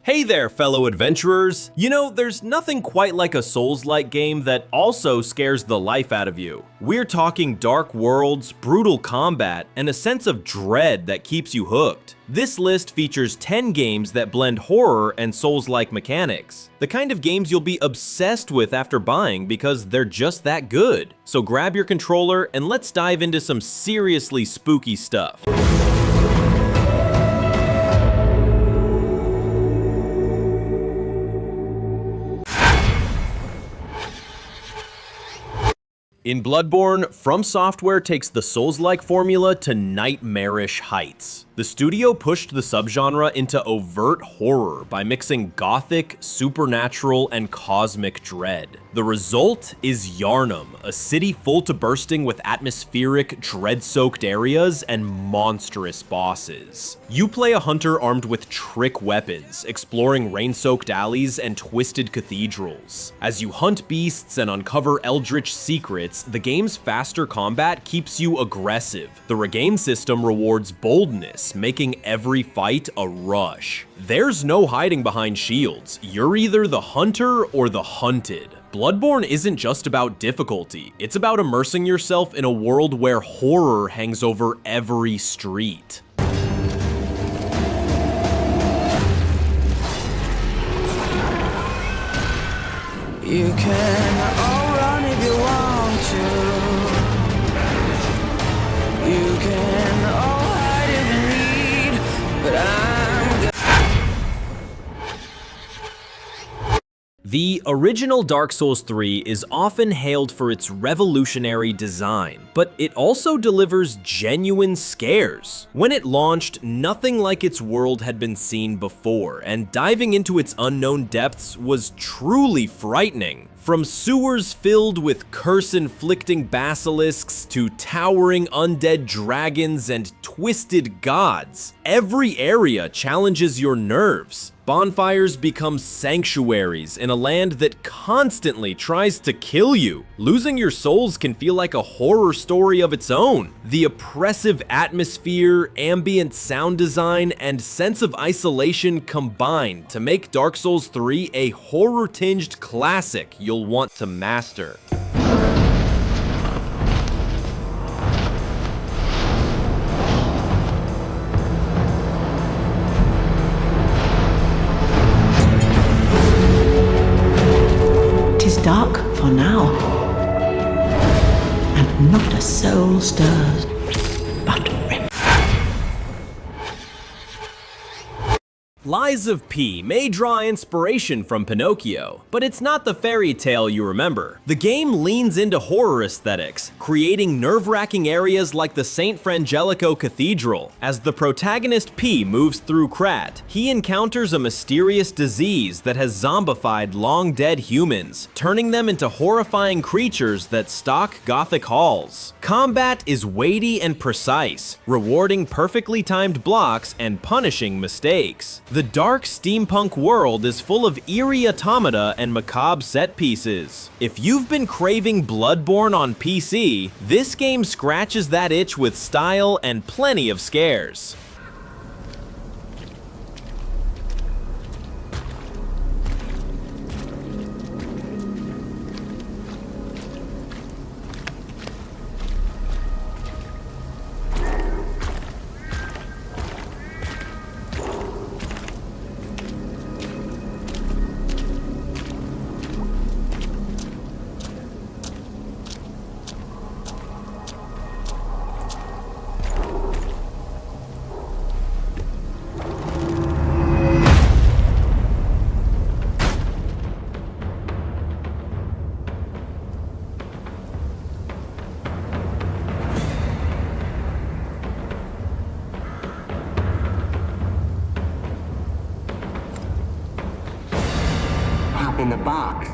Hey there, fellow adventurers! You know, there's nothing quite like a Souls-like game that also scares the life out of you. We're talking dark worlds, brutal combat, and a sense of dread that keeps you hooked. This list features 10 games that blend horror and Souls-like mechanics. The kind of games you'll be obsessed with after buying because they're just that good. So grab your controller and let's dive into some seriously spooky stuff. In Bloodborne, From Software takes the Souls-like formula to nightmarish heights. The studio pushed the subgenre into overt horror by mixing gothic, supernatural, and cosmic dread. The result is Yharnam, a city full to bursting with atmospheric, dread-soaked areas and monstrous bosses. You play a hunter armed with trick weapons, exploring rain-soaked alleys and twisted cathedrals. As you hunt beasts and uncover eldritch secrets, the game's faster combat keeps you aggressive. The regain system rewards boldness, making every fight a rush. There's no hiding behind shields. You're either the hunter or the hunted. Bloodborne isn't just about difficulty, it's about immersing yourself in a world where horror hangs over every street. You can all run if you want to. You can all hide if you need, but The original Dark Souls 3 is often hailed for its revolutionary design, but it also delivers genuine scares. When it launched, nothing like its world had been seen before, and diving into its unknown depths was truly frightening. From sewers filled with curse-inflicting basilisks to towering undead dragons and twisted gods, every area challenges your nerves. Bonfires become sanctuaries in a land that constantly tries to kill you. Losing your souls can feel like a horror story of its own. The oppressive atmosphere, ambient sound design, and sense of isolation combine to make Dark Souls 3 a horror-tinged classic you'll want to master. Dark for now, and not a soul stirs, but Lies of P may draw inspiration from Pinocchio, but it's not the fairy tale you remember. The game leans into horror aesthetics, creating nerve-wracking areas like the St. Frangelico Cathedral. As the protagonist P moves through Krat, he encounters a mysterious disease that has zombified long-dead humans, turning them into horrifying creatures that stalk Gothic halls. Combat is weighty and precise, rewarding perfectly timed blocks and punishing mistakes. The dark steampunk world is full of eerie automata and macabre set pieces. If you've been craving Bloodborne on PC, this game scratches that itch with style and plenty of scares. In the box.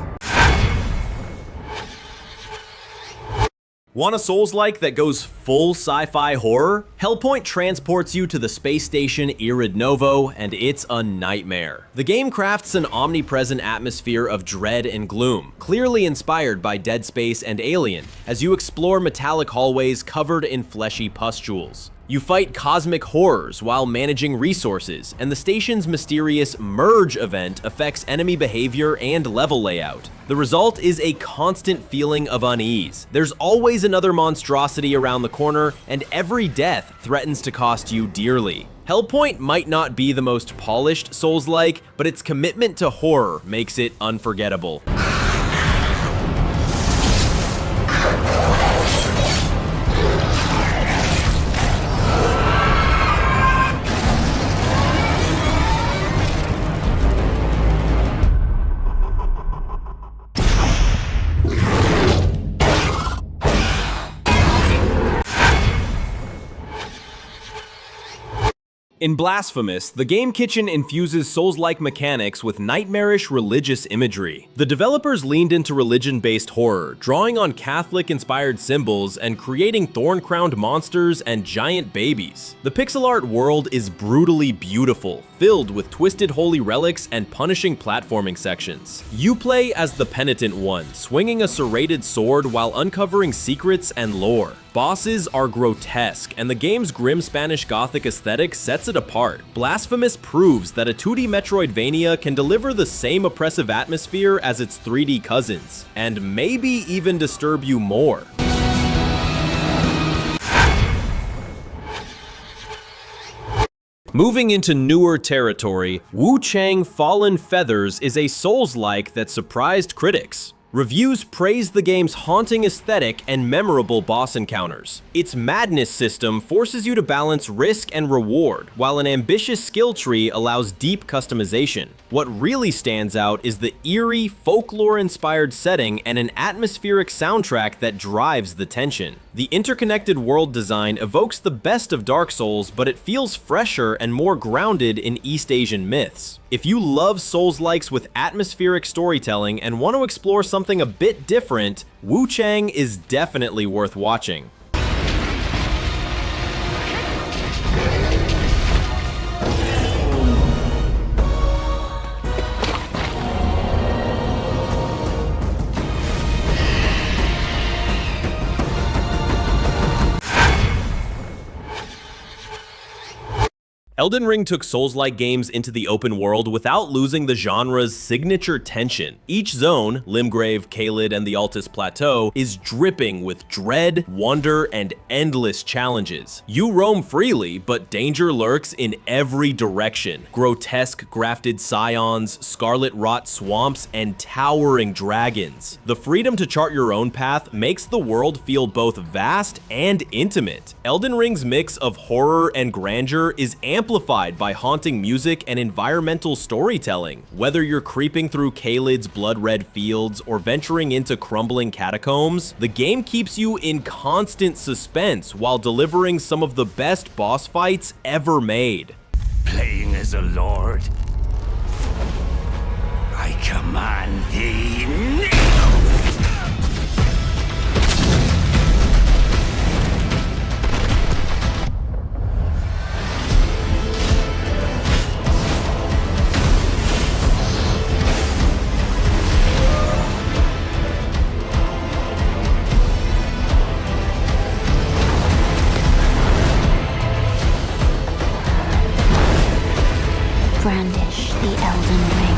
Want a Souls-like that goes full sci-fi horror? Hellpoint transports you to the space station Eerie Novo, and it's a nightmare. The game crafts an omnipresent atmosphere of dread and gloom, clearly inspired by Dead Space and Alien, as you explore metallic hallways covered in fleshy pustules. You fight cosmic horrors while managing resources, and the station's mysterious merge event affects enemy behavior and level layout. The result is a constant feeling of unease. There's always another monstrosity around the corner, and every death threatens to cost you dearly. Hellpoint might not be the most polished Souls-like, but its commitment to horror makes it unforgettable. In Blasphemous, the game kitchen infuses Souls-like mechanics with nightmarish religious imagery. The developers leaned into religion-based horror, drawing on Catholic-inspired symbols and creating thorn-crowned monsters and giant babies. The pixel art world is brutally beautiful, filled with twisted holy relics and punishing platforming sections. You play as the Penitent One, swinging a serrated sword while uncovering secrets and lore. Bosses are grotesque, and the game's grim Spanish Gothic aesthetic sets it apart. Blasphemous proves that a 2D Metroidvania can deliver the same oppressive atmosphere as its 3D cousins, and maybe even disturb you more. Moving into newer territory, Wuchang Fallen Feathers is a Souls-like that surprised critics. Reviews praise the game's haunting aesthetic and memorable boss encounters. Its madness system forces you to balance risk and reward, while an ambitious skill tree allows deep customization. What really stands out is the eerie, folklore-inspired setting and an atmospheric soundtrack that drives the tension. The interconnected world design evokes the best of Dark Souls, but it feels fresher and more grounded in East Asian myths. If you love Souls-likes with atmospheric storytelling and want to explore something a bit different, Wuchang is definitely worth watching. Elden Ring took Souls-like games into the open world without losing the genre's signature tension. Each zone, Limgrave, Caelid, and the Altus Plateau, is dripping with dread, wonder, and endless challenges. You roam freely, but danger lurks in every direction. Grotesque grafted scions, scarlet rot swamps, and towering dragons. The freedom to chart your own path makes the world feel both vast and intimate. Elden Ring's mix of horror and grandeur is amplified by haunting music and environmental storytelling. Whether you're creeping through Caelid's blood-red fields or venturing into crumbling catacombs, the game keeps you in constant suspense while delivering some of the best boss fights ever made. Playing as a lord, I command thee now! Brandish the Elden Ring.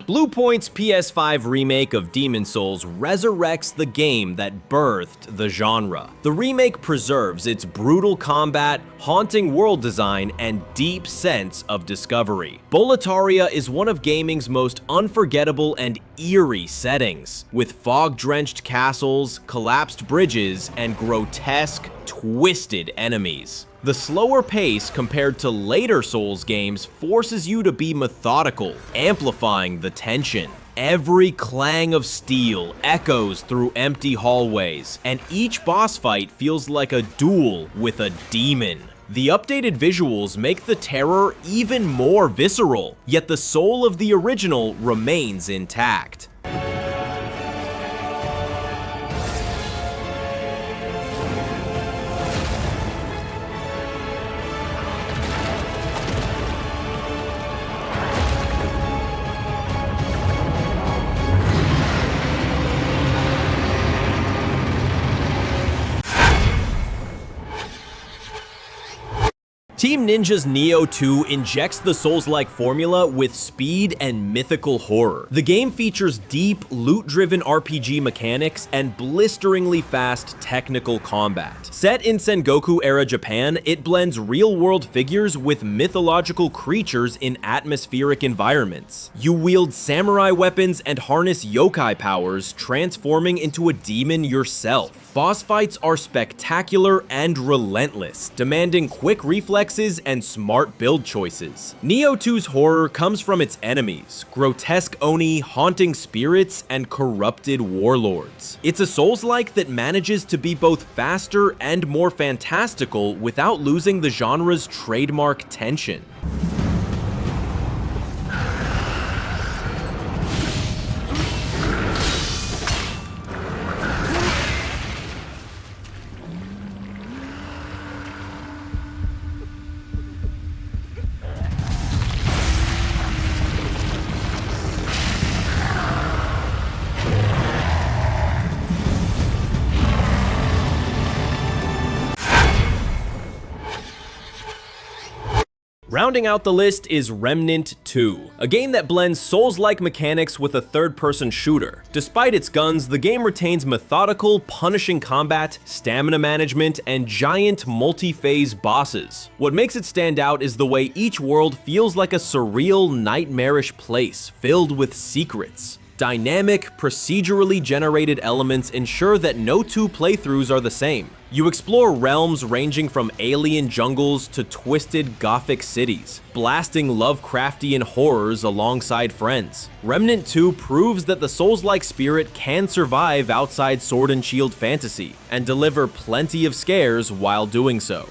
Bluepoint's PS5 remake of Demon's Souls resurrects the game that birthed the genre. The remake preserves its brutal combat, haunting world design, and deep sense of discovery. Boletaria is one of gaming's most unforgettable and eerie settings, with fog-drenched castles, collapsed bridges, and grotesque, twisted enemies. The slower pace compared to later Souls games forces you to be methodical, amplifying the tension. Every clang of steel echoes through empty hallways, and each boss fight feels like a duel with a demon. The updated visuals make the terror even more visceral, yet the soul of the original remains intact. Team Ninja's Nioh 2 injects the Souls-like formula with speed and mythical horror. The game features deep, loot-driven RPG mechanics and blisteringly fast technical combat. Set in Sengoku-era Japan, it blends real-world figures with mythological creatures in atmospheric environments. You wield samurai weapons and harness yokai powers, transforming into a demon yourself. Boss fights are spectacular and relentless, demanding quick reflexes and smart build choices. Nioh 2's horror comes from its enemies, grotesque oni, haunting spirits, and corrupted warlords. It's a Souls-like that manages to be both faster and more fantastical without losing the genre's trademark tension. Rounding out the list is Remnant 2, a game that blends Souls-like mechanics with a third-person shooter. Despite its guns, the game retains methodical, punishing combat, stamina management, and giant multi-phase bosses. What makes it stand out is the way each world feels like a surreal, nightmarish place filled with secrets. Dynamic, procedurally generated elements ensure that no two playthroughs are the same. You explore realms ranging from alien jungles to twisted gothic cities, blasting Lovecraftian horrors alongside friends. Remnant 2 proves that the Souls-like spirit can survive outside sword and shield fantasy, and deliver plenty of scares while doing so.